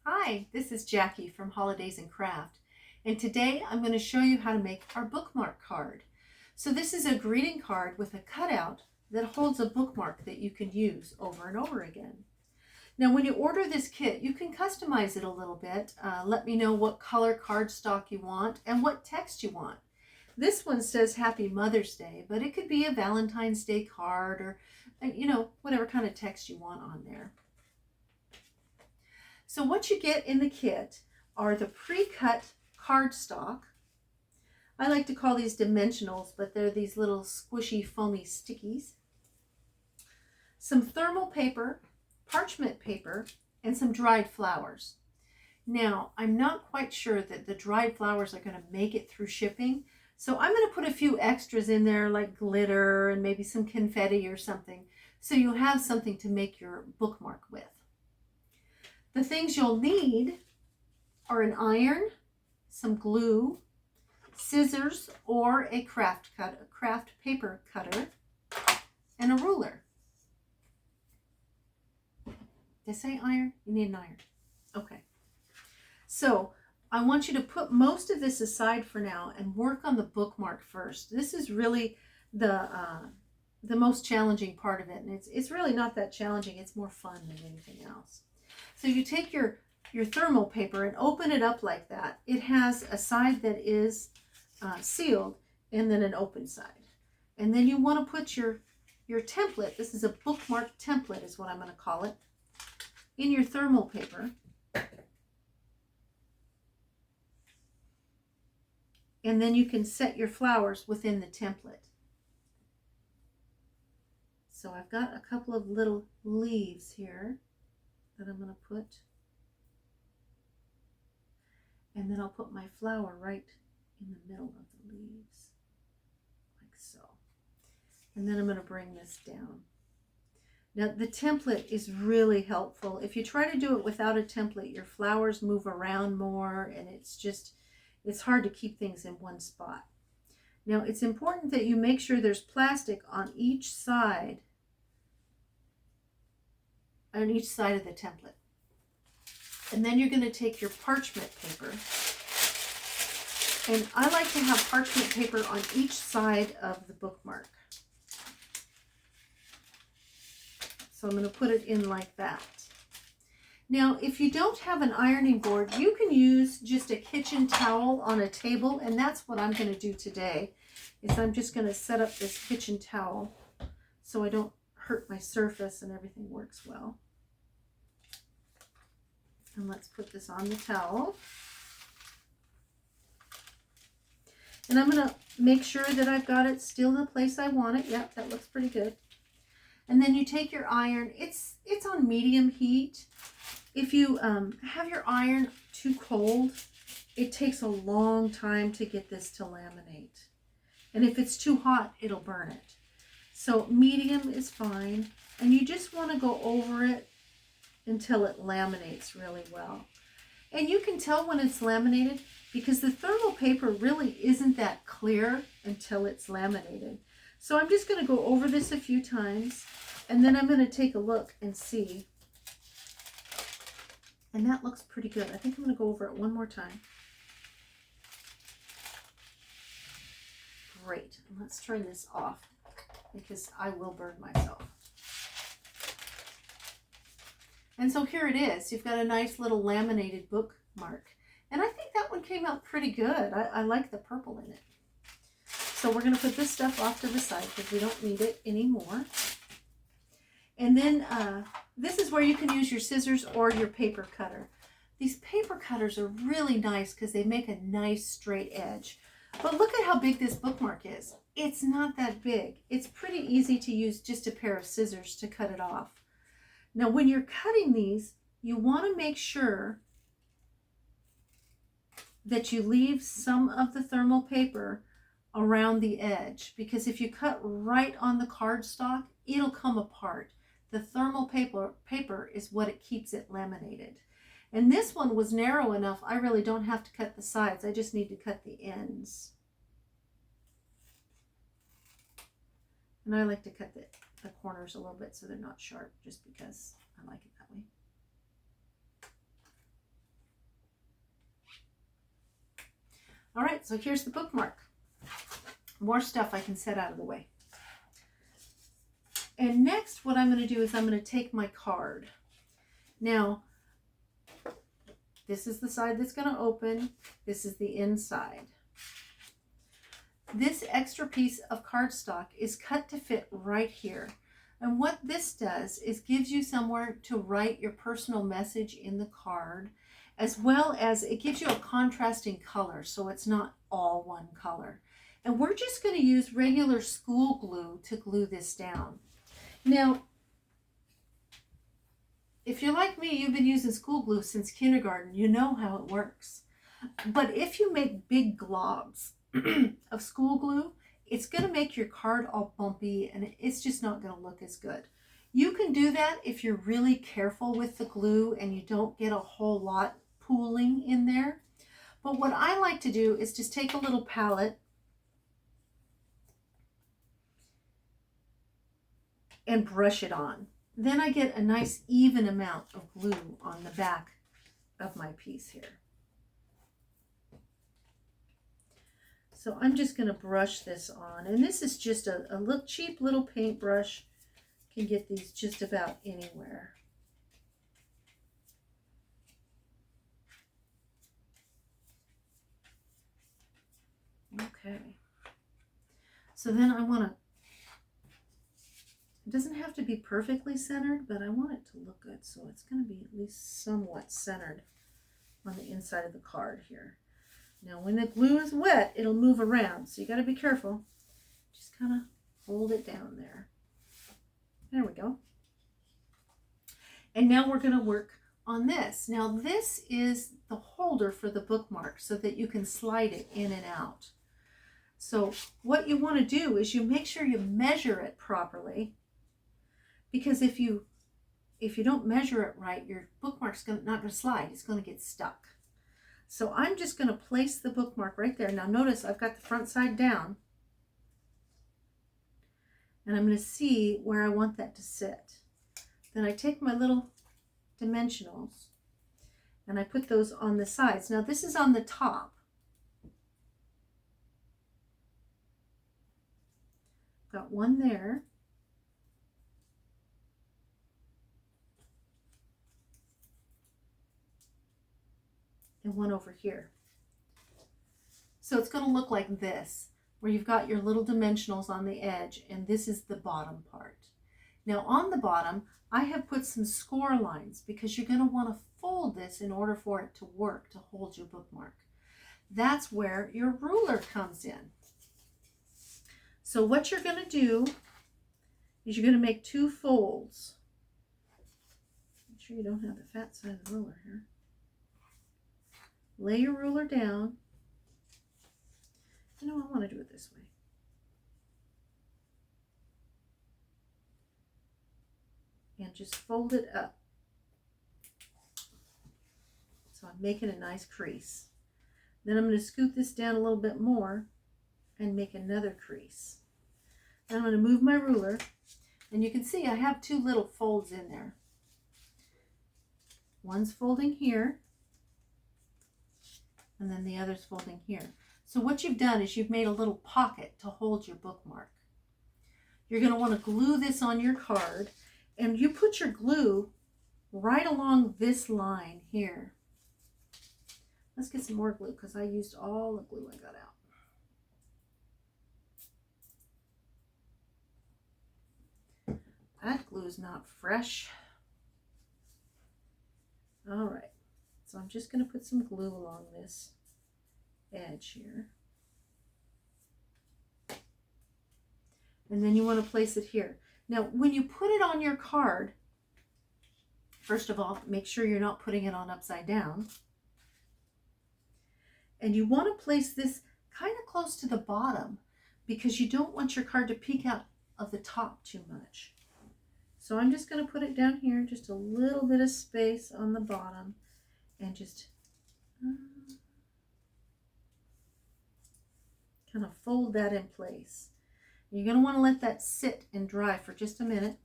Hi, this is Jackie from Holidays and Craft, and today I'm going to show you how to make our bookmark card. So this is a greeting card with a cutout that holds a bookmark that you can use over and over again. Now when you order this kit, you can customize it a little bit. Let me know what color cardstock you want and what text you want. This one says Happy Mother's Day, but it could be a Valentine's Day card or, whatever kind of text you want on there. So what you get in the kit are the pre-cut cardstock. I like to call these dimensionals, but they're these little squishy foamy stickies. Some thermal paper, parchment paper, and some dried flowers. Now, I'm not quite sure that the dried flowers are going to make it through shipping, so I'm going to put a few extras in there like glitter and maybe some confetti or something, so you'll have something to make your bookmark with. The things you'll need are an iron, some glue, scissors or a craft paper cutter, and a ruler. Did I say iron? You need an iron. Okay. So I want you to put most of this aside for now and work on the bookmark first. This is really the most challenging part of it, and it's really not that challenging. It's more fun than anything else. So you take your thermal paper and open it up like that. It has a side that is sealed and then an open side. And then you want to put your template, this is a bookmark template is what I'm going to call it, in your thermal paper. And then you can set your flowers within the template. So I've got a couple of little leaves here that I'm going to put, and then I'll put my flower right in the middle of the leaves, like so. And then I'm going to bring this down. Now the template is really helpful. If you try to do it without a template, your flowers move around more, and it's hard to keep things in one spot. Now it's important that you make sure there's plastic on each side of the template. And then you're going to take your parchment paper, and I like to have parchment paper on each side of the bookmark. So I'm going to put it in like that. Now if you don't have an ironing board, you can use just a kitchen towel on a table, and that's what I'm going to do today. Is I'm just going to set up this kitchen towel so I don't hurt my surface and everything works well. And let's put this on the towel. And I'm going to make sure that I've got it still in the place I want it. Yep, that looks pretty good. And then you take your iron. It's on medium heat. If you have your iron too cold, it takes a long time to get this to laminate. And if it's too hot, it'll burn it. So medium is fine. And you just want to go over it until it laminates really well. And you can tell when it's laminated because the thermal paper really isn't that clear until it's laminated. So I'm just going to go over this a few times, and then I'm going to take a look and see. And that looks pretty good. I think I'm going to go over it one more time. Great. Let's turn this off because I will burn myself. And so here it is. You've got a nice little laminated bookmark. And I think that one came out pretty good. I like the purple in it. So we're going to put this stuff off to the side because we don't need it anymore. And then this is where you can use your scissors or your paper cutter. These paper cutters are really nice because they make a nice straight edge. But look at how big this bookmark is. It's not that big. It's pretty easy to use just a pair of scissors to cut it off. Now, when you're cutting these, you want to make sure that you leave some of the thermal paper around the edge, because if you cut right on the cardstock, it'll come apart. The thermal paper is what it keeps it laminated. And this one was narrow enough, I really don't have to cut the sides. I just need to cut the ends. And I like to cut the corners a little bit so they're not sharp, just because I like it that way. All right, so here's the bookmark. More stuff I can set out of the way. And next, what I'm going to do is I'm going to take my card. Now, this is the side that's going to open. This is the inside. This extra piece of cardstock is cut to fit right here. And what this does is gives you somewhere to write your personal message in the card, as well as it gives you a contrasting color, so it's not all one color. And we're just going to use regular school glue to glue this down. Now, if you're like me, you've been using school glue since kindergarten, you know how it works. But if you make big globs of school glue, it's going to make your card all bumpy and it's just not going to look as good. You can do that if you're really careful with the glue and you don't get a whole lot pooling in there. But what I like to do is just take a little palette and brush it on. Then I get a nice even amount of glue on the back of my piece here. So I'm just going to brush this on, and this is just a little cheap little paintbrush. You can get these just about anywhere. Okay. So then I want to, it doesn't have to be perfectly centered, but I want it to look good. So it's going to be at least somewhat centered on the inside of the card here. Now when the glue is wet, it'll move around, so you got to be careful. Just kind of hold it down there. There we go. And now we're going to work on this. Now this is the holder for the bookmark so that you can slide it in and out. So what you want to do is you make sure you measure it properly, because if you don't measure it right, your bookmark's not going to slide. It's going to get stuck. So I'm just going to place the bookmark right there. Now notice I've got the front side down. And I'm going to see where I want that to sit. Then I take my little dimensionals and I put those on the sides. Now this is on the top. Got one there. And one over here. So it's going to look like this, where you've got your little dimensionals on the edge, and this is the bottom part. Now on the bottom, I have put some score lines because you're going to want to fold this in order for it to work to hold your bookmark. That's where your ruler comes in. So what you're going to do is you're going to make two folds. Make sure you don't have the fat side of the ruler here. Lay your ruler down. You know, I want to do it this way. And just fold it up. So I'm making a nice crease. Then I'm going to scoot this down a little bit more and make another crease. Then I'm going to move my ruler, and you can see I have two little folds in there. One's folding here, and then the other's folding here. So what you've done is you've made a little pocket to hold your bookmark. You're going to want to glue this on your card, and you put your glue right along this line here. Let's get some more glue because I used all the glue I got out. That glue is not fresh. All right, so I'm just going to put some glue along this edge here. And then you want to place it here. Now, when you put it on your card, first of all, make sure you're not putting it on upside down. And you want to place this kind of close to the bottom because you don't want your card to peek out of the top too much. So I'm just going to put it down here, just a little bit of space on the bottom, and just kind of fold that in place. You're going to want to let that sit and dry for just a minute,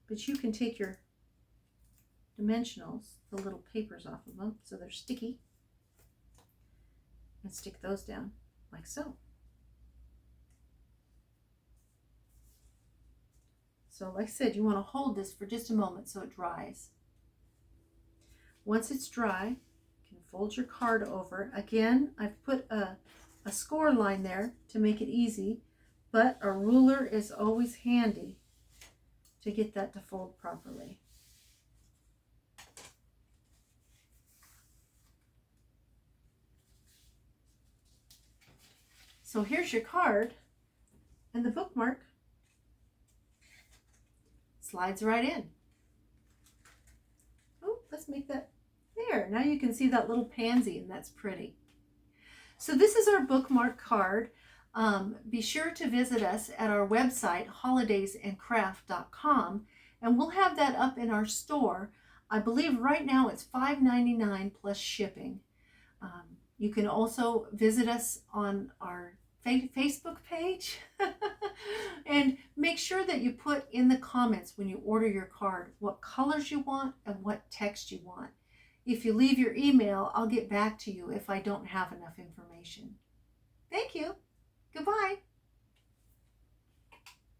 but you can take your dimensionals, the little papers off of them so they're sticky, and stick those down like so. So like I said, you want to hold this for just a moment so it dries. Once it's dry, you can fold your card over. Again, I've put a score line there to make it easy, but a ruler is always handy to get that to fold properly. So here's your card, and the bookmark slides right in. Oh, let's make that there. Now you can see that little pansy, and that's pretty. So this is our bookmark card. Be sure to visit us at our website, holidaysandcraft.com, and we'll have that up in our store. I believe right now it's $5.99 plus shipping. You can also visit us on our Facebook page and make sure that you put in the comments when you order your card what colors you want and what text you want. If you leave your email, I'll get back to you if I don't have enough information. Thank you. Goodbye.